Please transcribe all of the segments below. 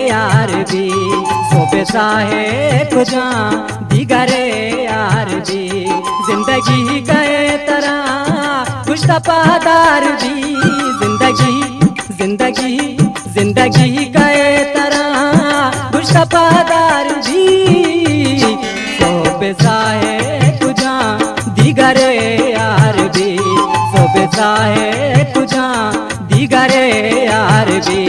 यार भी सोबे साहे कुजा दिगरे यार भी जिंदगी गए तरह कुछ तपादार भी जिंदगी गए तरह कुछ तपादार भी सोबे साहे कुजा दिगरे यार भी सोबे साहे कुजा दिगरे यार भी।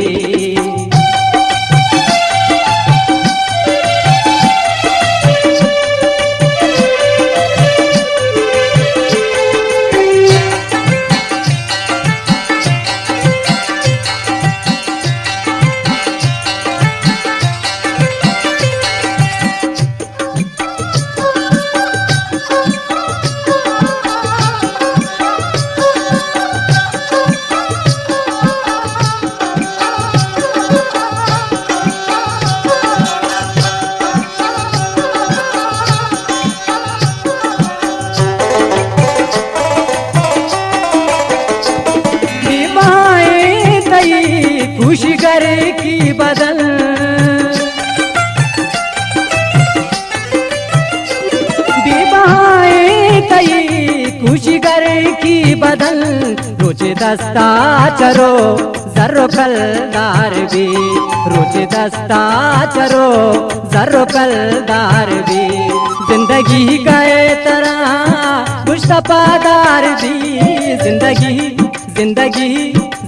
खुशी करे की बदल विवाहे कई खुशी करे की बदल रोजे दस्ता चरो जर्रो कलदार भी रोजे दस्ता चरो जर्रो कलदार भी जिंदगी गए तरह कुछ तपादार भी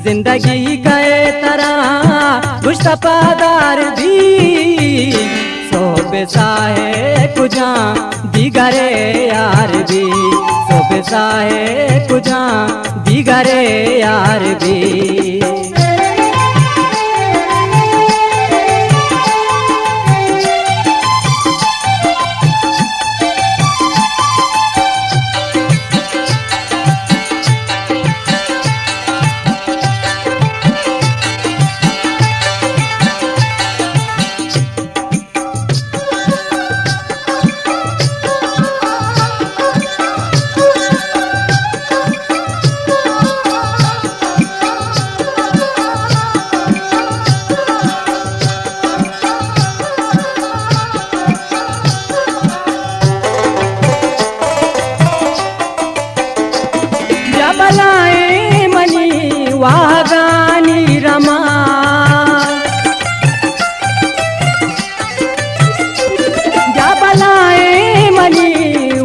जिंदगी गए तरह कुछ तपादार भी सोबे साहे कुजा दिगरे यार भी सोबे साहे कुजा दिगरे यार भी। जबलाए मनी वागानी रमा जबलाए मनी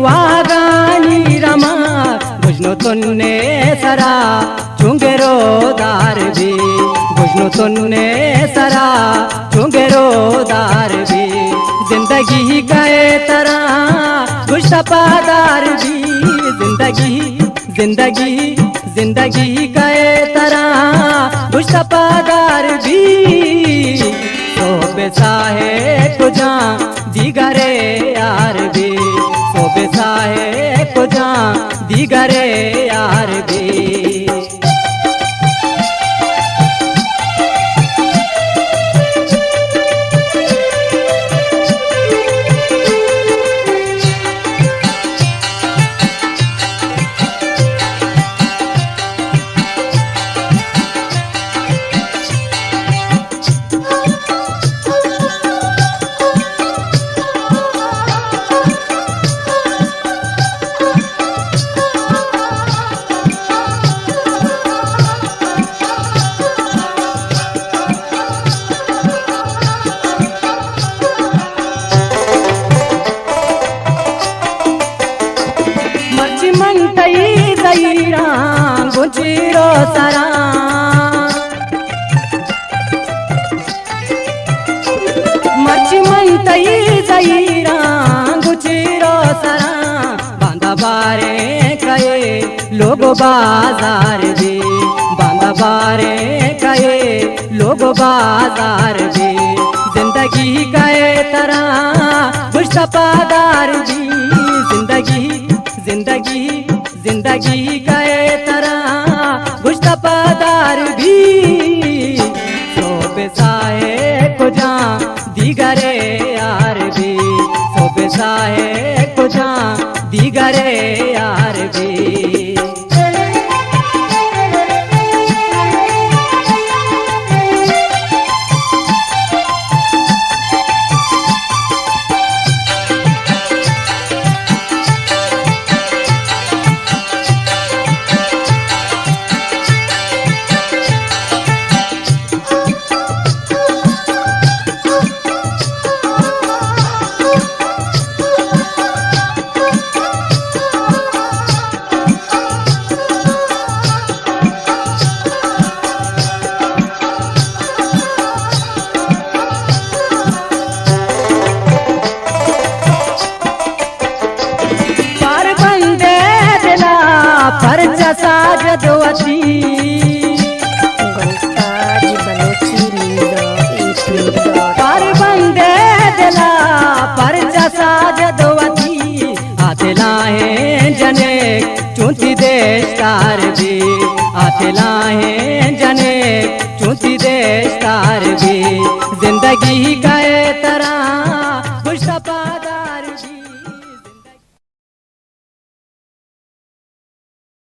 वागानी रमा बुझनो तुन्ने सरा चुंगेरो दार भी बुझनो तुन्ने सरा चुंगेरो दार भी जिंदगी गए तरह कुछ तपादार भी जिंदगी गए तरह कुछ तपादार भी सोबे साहे कुजा दिगरे यार भी सोबे साहे कुजा दिगरे यार भी। मंतई दईरा गुजिरो सरा मर्ची मंतई दईरा गुजिरो सरा बांधा बारे कहे लोग बाजार भी बांधा बारे कहे लोग बाजार भी जिंदगी गए तरह कुछ तपादार भी जिंदगी गए तरह कुछ तपादार भी सोबे साहे कुजा दिगरे यार भी सोबे साहे कुजा दिगरे यार भी। लाहे जने चूती देश तार भी जिंदगी का